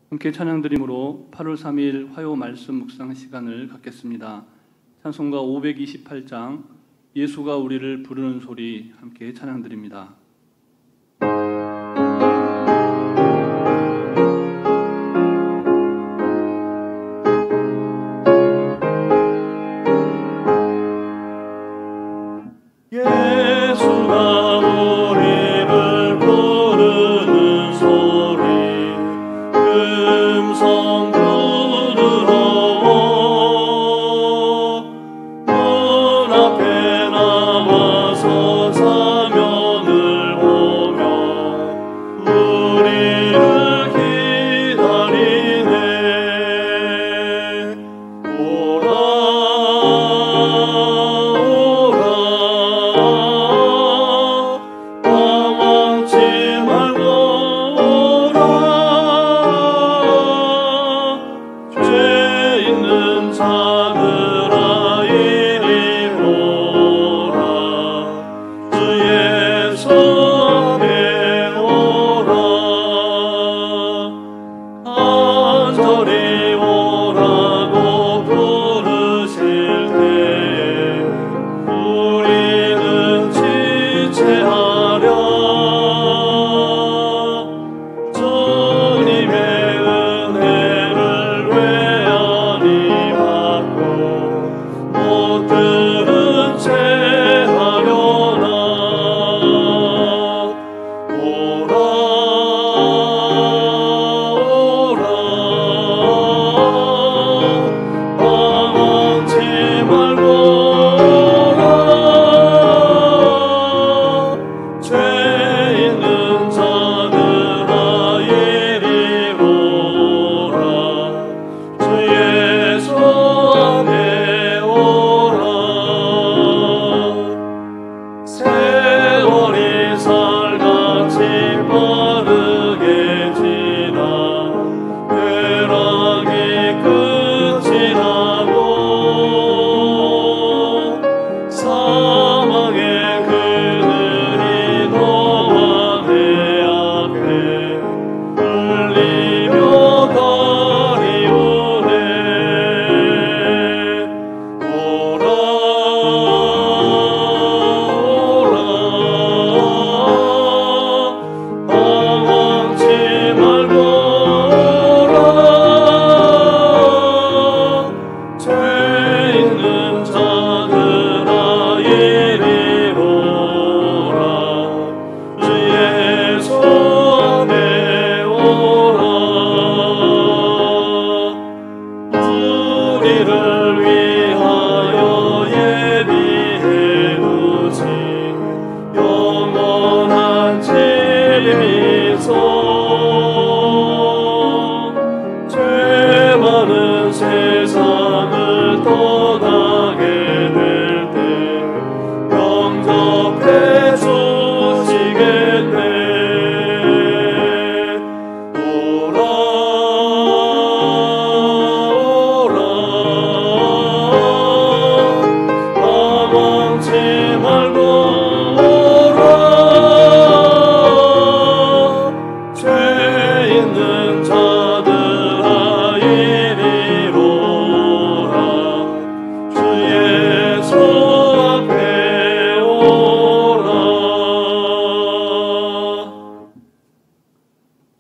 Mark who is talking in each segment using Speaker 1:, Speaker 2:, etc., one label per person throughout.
Speaker 1: 함께 찬양드림으로 8월 3일 화요 말씀 묵상 시간을 갖겠습니다. 찬송가 528장 예수가 우리를 부르는 소리 함께 찬양드립니다.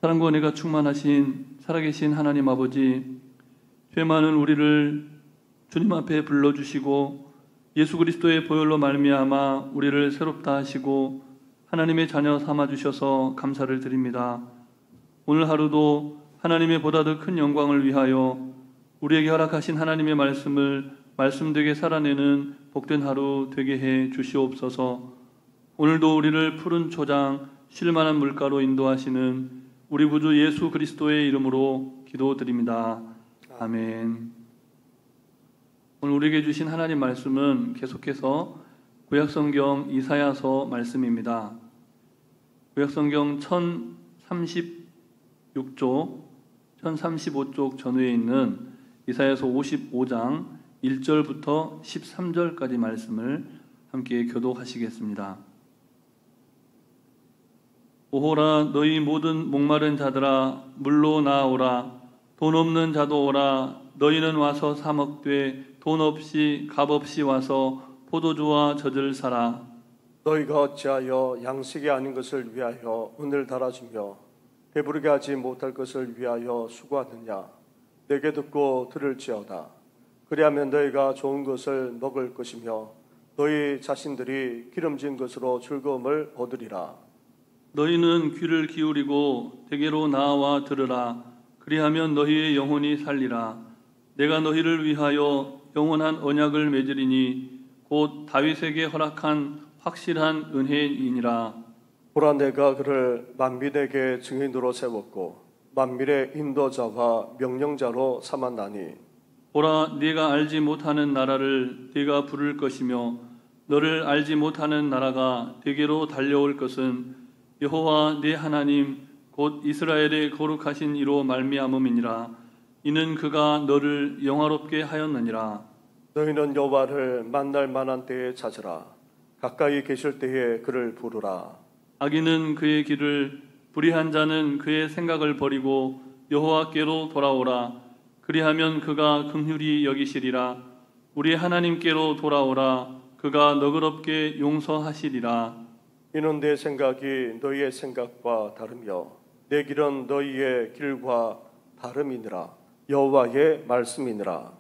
Speaker 1: 사랑과 은혜가 충만하신 살아계신 하나님 아버지, 죄 많은 우리를 주님 앞에 불러주시고 예수 그리스도의 보혈로 말미암아 우리를 새롭다 하시고 하나님의 자녀 삼아주셔서 감사를 드립니다. 오늘 하루도 하나님의 보다 더 큰 영광을 위하여 우리에게 허락하신 하나님의 말씀을 말씀되게 살아내는 복된 하루 되게 해 주시옵소서. 오늘도 우리를 푸른 초장 쉴만한 물가로 인도하시는 우리 구주 예수 그리스도의 이름으로 기도드립니다. 아멘. 오늘 우리에게 주신 하나님 말씀은 계속해서 구약성경 이사야서 말씀입니다. 구약성경 1036쪽, 1035쪽 전후에 있는 이사야서 55장 1절부터 13절까지 말씀을 함께 교독하시겠습니다. 오호라 너희 모든 목마른 자들아 물로 나아오라. 돈 없는 자도 오라. 너희는 와서 사 먹되 돈 없이 값 없이 와서 포도주와 젖을 사라.
Speaker 2: 너희가 어찌하여 양식이 아닌 것을 위하여 은을 달아주며 배부르게 하지 못할 것을 위하여 수고하느냐. 내게 듣고 들을지어다. 그리하면 너희가 좋은 것을 먹을 것이며 너희 자신들이 기름진 것으로 즐거움을 얻으리라.
Speaker 1: 너희는 귀를 기울이고 대게로 나와 들으라. 그리하면 너희의 영혼이 살리라. 내가 너희를 위하여 영원한 언약을 맺으리니 곧 다윗에게 허락한 확실한 은혜이니라.
Speaker 2: 보라, 내가 그를 만민에게 증인으로 세웠고 만민의 인도자와 명령자로 삼았나니.
Speaker 1: 보라, 네가 알지 못하는 나라를 네가 부를 것이며 너를 알지 못하는 나라가 네게로 달려올 것은 여호와 네 하나님 곧 이스라엘의 거룩하신 이로 말미암음이니라. 이는 그가 너를 영화롭게 하였느니라.
Speaker 2: 너희는 여호와를 만날 만한 때에 찾으라. 가까이 계실 때에 그를 부르라.
Speaker 1: 악인은 그의 길을, 불의한 자는 그의 생각을 버리고 여호와께로 돌아오라. 그리하면 그가 긍휼히 여기시리라. 우리 하나님께로 돌아오라. 그가 너그럽게 용서하시리라.
Speaker 2: 이는 내 생각이 너희의 생각과 다르며 내 길은 너희의 길과 다름이니라. 여호와의 말씀이니라.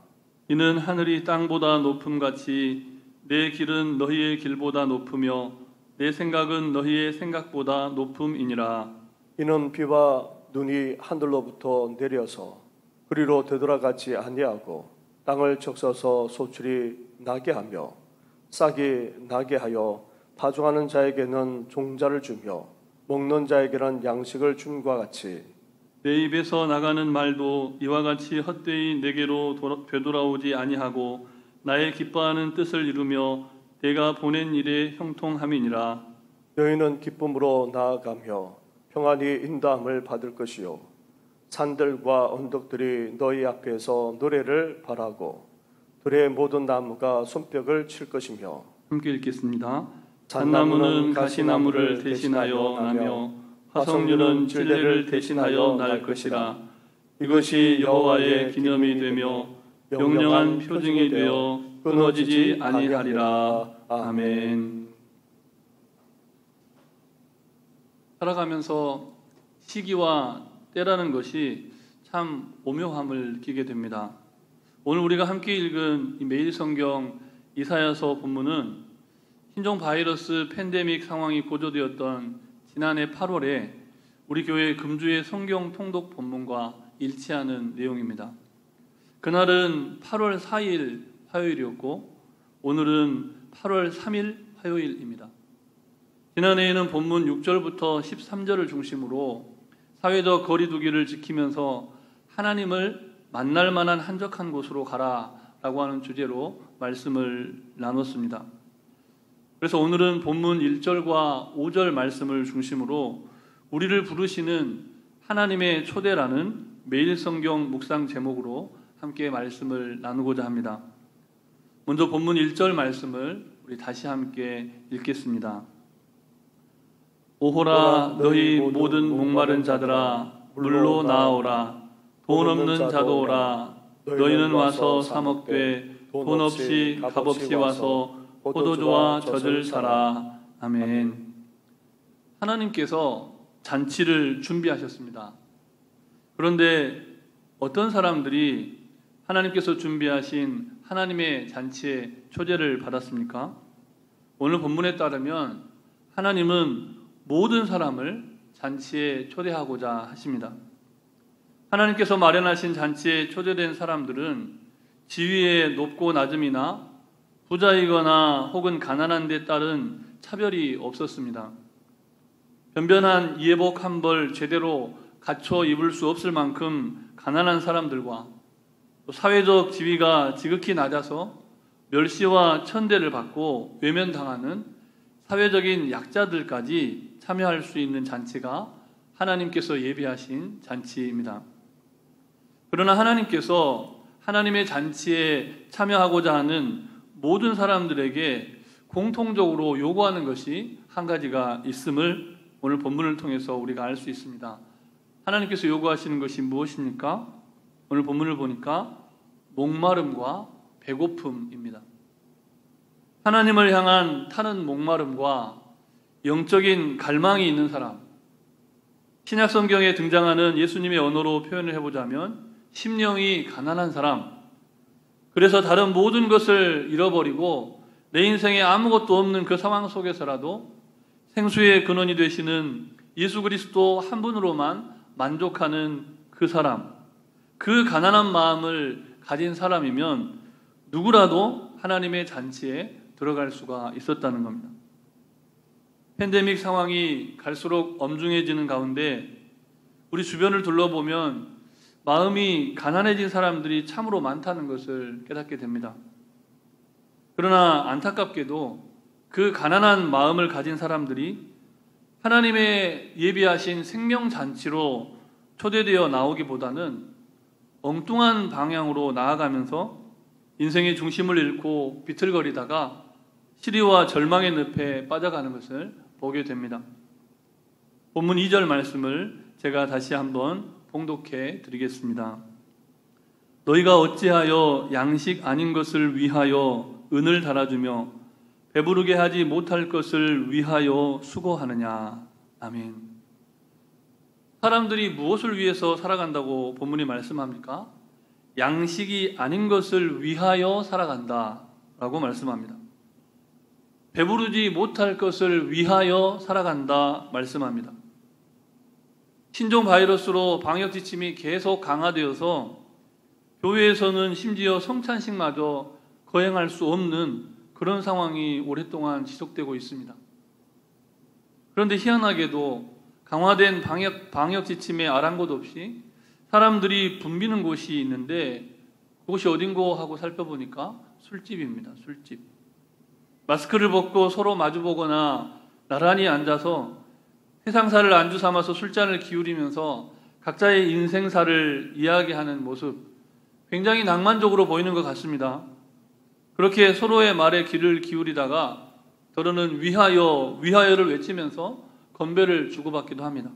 Speaker 1: 이는 하늘이 땅보다 높음같이 내 길은 너희의 길보다 높으며 내 생각은 너희의 생각보다 높음이니라.
Speaker 2: 이는 비와 눈이 하늘로부터 내려서 그리로 되돌아가지 아니하고 땅을 적셔서 소출이 나게 하며 싹이 나게 하여 파종하는 자에게는 종자를 주며 먹는 자에게는 양식을 줌과 같이
Speaker 1: 내 입에서 나가는 말도 이와 같이 헛되이 내게로 되돌아오지 아니하고 나의 기뻐하는 뜻을 이루며 내가 보낸 일에 형통함이니라.
Speaker 2: 너희는 기쁨으로 나아가며 평안히 인도함을 받을 것이요 산들과 언덕들이 너희 앞에서 노래를 바라고 들의 모든 나무가 손뼉을 칠 것이며.
Speaker 1: 함께 읽겠습니다. 잣나무는 가시나무를 대신하여 나며 화석류는 진례를 대신하여 날 것이라. 이것이 여호와의 기념이 되며 영영한 표징이 되어 끊어지지 아니하리라. 아멘. 살아가면서 시기와 때라는 것이 참 오묘함을 느끼게 됩니다. 오늘 우리가 함께 읽은 이 매일 성경 이사야서 본문은 신종 바이러스 팬데믹 상황이 고조되었던 지난해 8월에 우리 교회 금주의 성경 통독 본문과 일치하는 내용입니다. 그날은 8월 4일 화요일이었고 오늘은 8월 3일 화요일입니다. 지난해에는 본문 6절부터 13절을 중심으로 사회적 거리 두기를 지키면서 하나님을 만날 만한 한적한 곳으로 가라라고 하는 주제로 말씀을 나눴습니다. 그래서 오늘은 본문 1절과 5절 말씀을 중심으로 우리를 부르시는 하나님의 초대라는 매일 성경 묵상 제목으로 함께 말씀을 나누고자 합니다. 먼저 본문 1절 말씀을 우리 다시 함께 읽겠습니다. 오호라 너희 모든 목마른 자들아 물로 나아오라. 돈 없는 자도 오라. 너희는 와서 사 먹되 돈 없이 값 없이 와서 포도주와 젖을 사라. 아멘. 하나님께서 잔치를 준비하셨습니다. 그런데 어떤 사람들이 하나님께서 준비하신 하나님의 잔치에 초대를 받았습니까? 오늘 본문에 따르면 하나님은 모든 사람을 잔치에 초대하고자 하십니다. 하나님께서 마련하신 잔치에 초대된 사람들은 지위의 높고 낮음이나 부자이거나 혹은 가난한 데 따른 차별이 없었습니다. 변변한 예복 한 벌 제대로 갖춰 입을 수 없을 만큼 가난한 사람들과 또 사회적 지위가 지극히 낮아서 멸시와 천대를 받고 외면당하는 사회적인 약자들까지 참여할 수 있는 잔치가 하나님께서 예비하신 잔치입니다. 그러나 하나님께서 하나님의 잔치에 참여하고자 하는 모든 사람들에게 공통적으로 요구하는 것이 한 가지가 있음을 오늘 본문을 통해서 우리가 알 수 있습니다. 하나님께서 요구하시는 것이 무엇입니까? 오늘 본문을 보니까 목마름과 배고픔입니다. 하나님을 향한 타는 목마름과 영적인 갈망이 있는 사람, 신약 성경에 등장하는 예수님의 언어로 표현을 해보자면 심령이 가난한 사람, 그래서 다른 모든 것을 잃어버리고 내 인생에 아무것도 없는 그 상황 속에서라도 생수의 근원이 되시는 예수 그리스도 한 분으로만 만족하는 그 사람, 그 가난한 마음을 가진 사람이면 누구라도 하나님의 잔치에 들어갈 수가 있었다는 겁니다. 팬데믹 상황이 갈수록 엄중해지는 가운데 우리 주변을 둘러보면 마음이 가난해진 사람들이 참으로 많다는 것을 깨닫게 됩니다. 그러나 안타깝게도 그 가난한 마음을 가진 사람들이 하나님의 예비하신 생명잔치로 초대되어 나오기보다는 엉뚱한 방향으로 나아가면서 인생의 중심을 잃고 비틀거리다가 시리와 절망의 늪에 빠져가는 것을 보게 됩니다. 본문 2절 말씀을 제가 다시 한번 봉독해 드리겠습니다. 너희가 어찌하여 양식 아닌 것을 위하여 은을 달아주며 배부르게 하지 못할 것을 위하여 수고하느냐. 아멘. 사람들이 무엇을 위해서 살아간다고 본문이 말씀합니까? 양식이 아닌 것을 위하여 살아간다라고 말씀합니다. 배부르지 못할 것을 위하여 살아간다 말씀합니다. 신종 바이러스로 방역 지침이 계속 강화되어서 교회에서는 심지어 성찬식마저 거행할 수 없는 그런 상황이 오랫동안 지속되고 있습니다. 그런데 희한하게도 강화된 방역 지침에 아랑곳 없이 사람들이 붐비는 곳이 있는데 그곳이 어딘고 하고 살펴보니까 술집입니다. 술집. 마스크를 벗고 서로 마주보거나 나란히 앉아서 세상사를 안주 삼아서 술잔을 기울이면서 각자의 인생사를 이야기하는 모습, 굉장히 낭만적으로 보이는 것 같습니다. 그렇게 서로의 말에 귀를 기울이다가 더러는 위하여를 외치면서 건배를 주고받기도 합니다.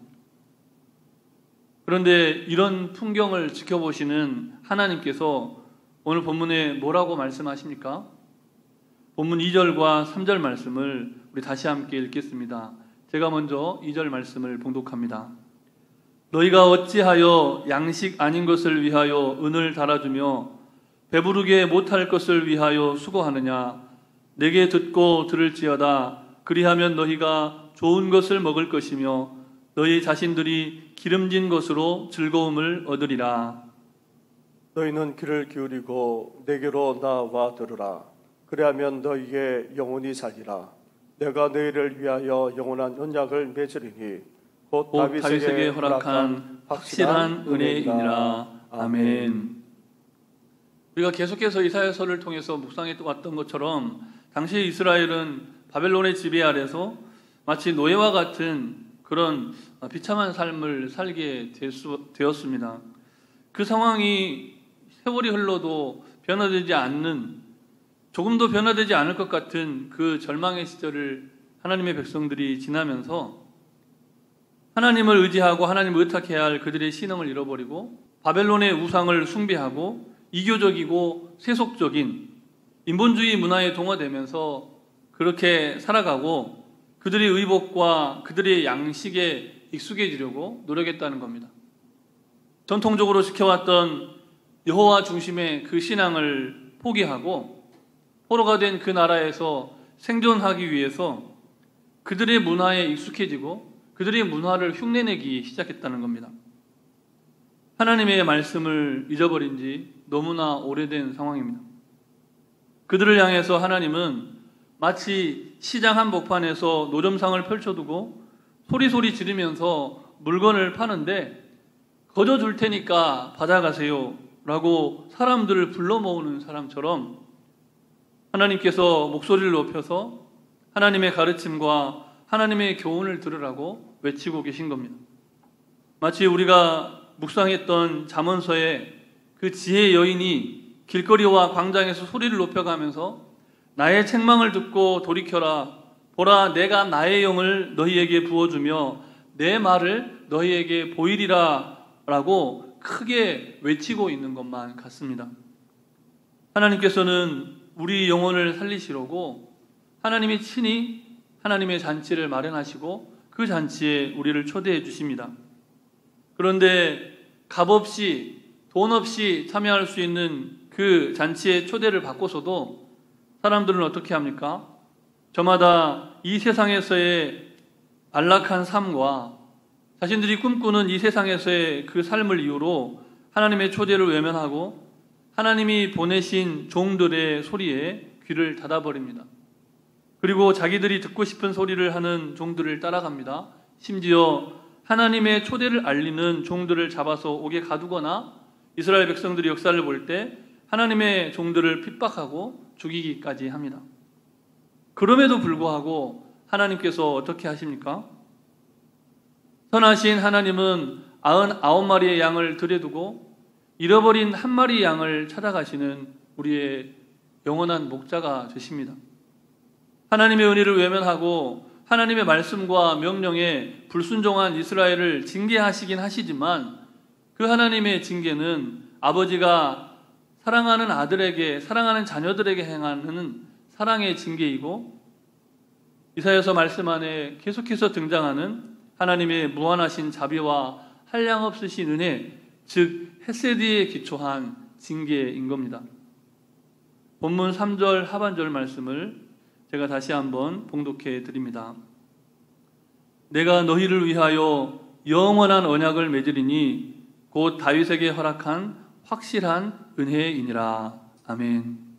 Speaker 1: 그런데 이런 풍경을 지켜보시는 하나님께서 오늘 본문에 뭐라고 말씀하십니까? 본문 2절과 3절 말씀을 우리 다시 함께 읽겠습니다. 제가 먼저 2절 말씀을 봉독합니다. 너희가 어찌하여 양식 아닌 것을 위하여 은을 달아주며 배부르게 못할 것을 위하여 수고하느냐. 내게 듣고 들을지어다. 그리하면 너희가 좋은 것을 먹을 것이며 너희 자신들이 기름진 것으로 즐거움을 얻으리라.
Speaker 2: 너희는 귀를 기울이고 내게로 나와 들으라. 그리하면 너희의 영혼이 살리라. 내가 너희를 위하여 영원한 언약을 맺으리니 곧
Speaker 1: 다윗에게 허락한 확실한 은혜이니라. 아멘. 우리가 계속해서 이사야서를 통해서 묵상해 왔던 것처럼 당시 이스라엘은 바벨론의 지배 아래서 마치 노예와 같은 그런 비참한 삶을 살게 되었습니다. 그 상황이 세월이 흘러도 변화되지 않는, 조금도 변화되지 않을 것 같은 그 절망의 시절을 하나님의 백성들이 지나면서 하나님을 의지하고 하나님을 의탁해야 할 그들의 신앙을 잃어버리고 바벨론의 우상을 숭배하고 이교적이고 세속적인 인본주의 문화에 동화되면서 그렇게 살아가고 그들의 의복과 그들의 양식에 익숙해지려고 노력했다는 겁니다. 전통적으로 지켜왔던 여호와 중심의 그 신앙을 포기하고 포로가 된 그 나라에서 생존하기 위해서 그들의 문화에 익숙해지고 그들의 문화를 흉내내기 시작했다는 겁니다. 하나님의 말씀을 잊어버린 지 너무나 오래된 상황입니다. 그들을 향해서 하나님은 마치 시장 한복판에서 노점상을 펼쳐두고 소리소리 지르면서 물건을 파는데 거저 줄 테니까 받아가세요 라고 사람들을 불러 모으는 사람처럼 하나님께서 목소리를 높여서 하나님의 가르침과 하나님의 교훈을 들으라고 외치고 계신 겁니다. 마치 우리가 묵상했던 잠언서에 그 지혜의 여인이 길거리와 광장에서 소리를 높여가면서 나의 책망을 듣고 돌이켜라. 보라, 내가 나의 영을 너희에게 부어주며 내 말을 너희에게 보이리라 라고 크게 외치고 있는 것만 같습니다. 하나님께서는 우리 영혼을 살리시려고 하나님이 친히 하나님의 잔치를 마련하시고 그 잔치에 우리를 초대해 주십니다. 그런데 값없이 돈 없이 참여할 수 있는 그 잔치의 초대를 받고서도 사람들은 어떻게 합니까? 저마다 이 세상에서의 안락한 삶과 자신들이 꿈꾸는 이 세상에서의 그 삶을 이유로 하나님의 초대를 외면하고 하나님이 보내신 종들의 소리에 귀를 닫아버립니다. 그리고 자기들이 듣고 싶은 소리를 하는 종들을 따라갑니다. 심지어 하나님의 초대를 알리는 종들을 잡아서 옥에 가두거나 이스라엘 백성들이 역사를 볼 때 하나님의 종들을 핍박하고 죽이기까지 합니다. 그럼에도 불구하고 하나님께서 어떻게 하십니까? 선하신 하나님은 99마리의 양을 들여두고 잃어버린 한 마리의 양을 찾아가시는 우리의 영원한 목자가 되십니다. 하나님의 은혜를 외면하고 하나님의 말씀과 명령에 불순종한 이스라엘을 징계하시긴 하시지만 그 하나님의 징계는 아버지가 사랑하는 아들에게, 사랑하는 자녀들에게 행하는 사랑의 징계이고 이사야서 말씀 안에 계속해서 등장하는 하나님의 무한하신 자비와 한량없으신 은혜, 즉 헤세드에 기초한 징계인 겁니다. 본문 3절 하반절 말씀을 제가 다시 한번 봉독해 드립니다. 내가 너희를 위하여 영원한 언약을 맺으리니 곧 다윗에게 허락한 확실한 은혜이니라. 아멘.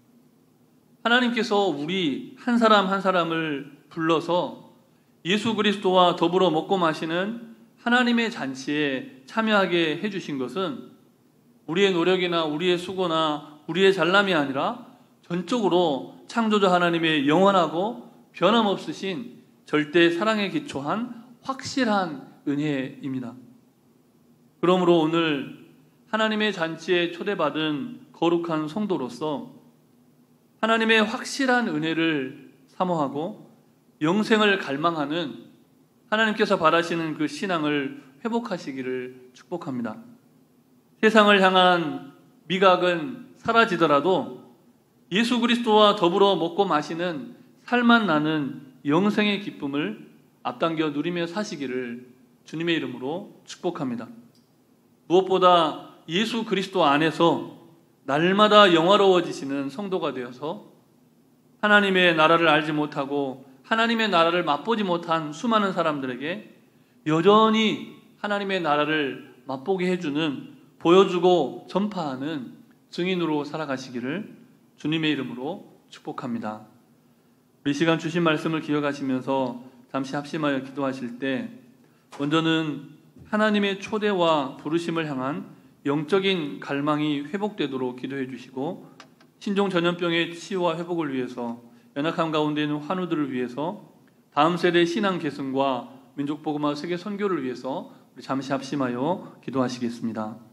Speaker 1: 하나님께서 우리 한 사람 한 사람을 불러서 예수 그리스도와 더불어 먹고 마시는 하나님의 잔치에 참여하게 해주신 것은 우리의 노력이나 우리의 수고나 우리의 잘남이 아니라 전적으로 창조자 하나님의 영원하고 변함없으신 절대 사랑에 기초한 확실한 은혜입니다. 그러므로 오늘 하나님의 잔치에 초대받은 거룩한 성도로서 하나님의 확실한 은혜를 사모하고 영생을 갈망하는 하나님께서 바라시는 그 신앙을 회복하시기를 축복합니다. 세상을 향한 미각은 사라지더라도 예수 그리스도와 더불어 먹고 마시는 살만 나는 영생의 기쁨을 앞당겨 누리며 사시기를 주님의 이름으로 축복합니다. 무엇보다 예수 그리스도 안에서 날마다 영화로워지시는 성도가 되어서 하나님의 나라를 알지 못하고 하나님의 나라를 맛보지 못한 수많은 사람들에게 여전히 하나님의 나라를 맛보게 해주는, 보여주고 전파하는 증인으로 살아가시기를 주님의 이름으로 축복합니다. 우리 시간 주신 말씀을 기억하시면서 잠시 합심하여 기도하실 때 먼저는 하나님의 초대와 부르심을 향한 영적인 갈망이 회복되도록 기도해 주시고 신종 전염병의 치유와 회복을 위해서 연약함 가운데 있는 환우들을 위해서 다음 세대 신앙 계승과 민족복음화 세계 선교를 위해서 우리 잠시 합심하여 기도하시겠습니다.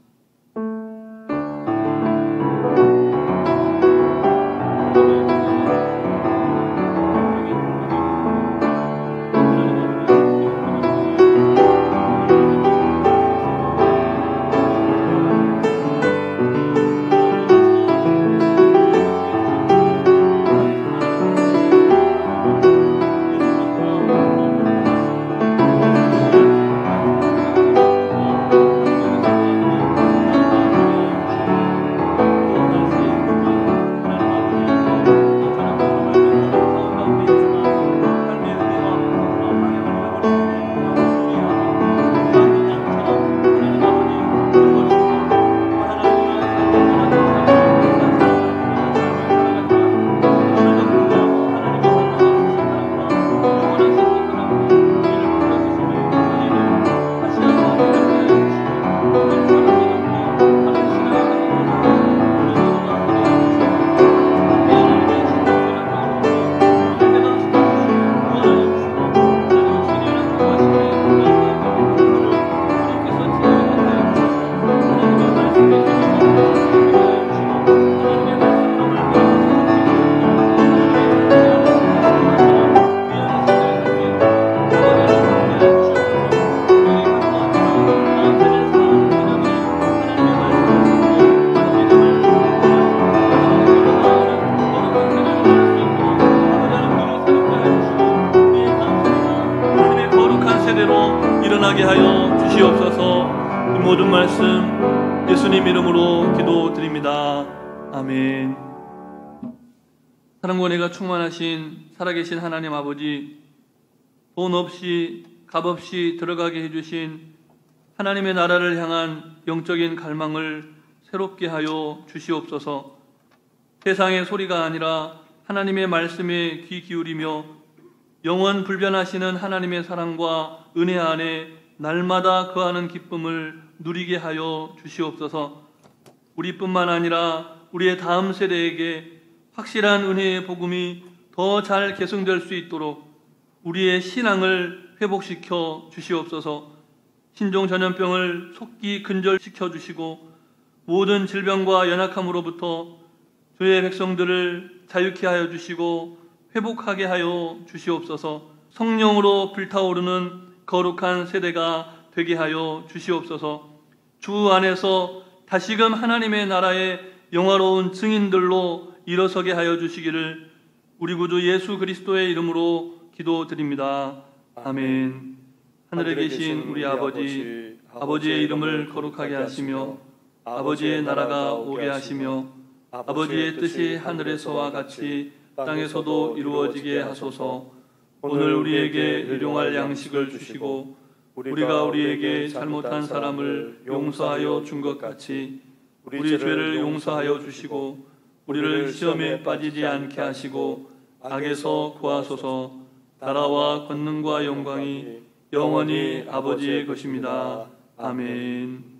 Speaker 1: 말씀대로 일어나게 하여 주시옵소서. 이 모든 말씀 예수님 이름으로 기도드립니다. 아멘. 사랑과 은혜가 충만하신 살아계신 하나님 아버지, 돈 없이 값 없이 들어가게 해주신 하나님의 나라를 향한 영적인 갈망을 새롭게 하여 주시옵소서. 세상의 소리가 아니라 하나님의 말씀에 귀 기울이며 영원 불변하시는 하나님의 사랑과 은혜 안에 날마다 거하는 기쁨을 누리게 하여 주시옵소서. 우리뿐만 아니라 우리의 다음 세대에게 확실한 은혜의 복음이 더 잘 계승될 수 있도록 우리의 신앙을 회복시켜 주시옵소서. 신종 전염병을 속기 근절시켜 주시고 모든 질병과 연약함으로부터 주의 백성들을 자유케 하여 주시고 회복하게 하여 주시옵소서. 성령으로 불타오르는 거룩한 세대가 되게 하여 주시옵소서. 주 안에서 다시금 하나님의 나라의 영화로운 증인들로 일어서게 하여 주시기를 우리 구주 예수 그리스도의 이름으로 기도드립니다. 아멘. 하늘에 계신 우리 아버지, 아버지의 이름을 거룩하게 하시며 아버지의 나라가 오게 하시며 아버지의 뜻이 하늘에서와 같이 땅에서도 이루어지게 하소서. 오늘 우리에게 일용할 양식을 주시고 우리가 우리에게 잘못한 사람을 용서하여 준 것 같이 우리 죄를 용서하여 주시고 우리를 시험에 빠지지 않게 하시고 악에서 구하소서. 나라와 권능과 영광이 영원히 아버지의 것입니다. 아멘.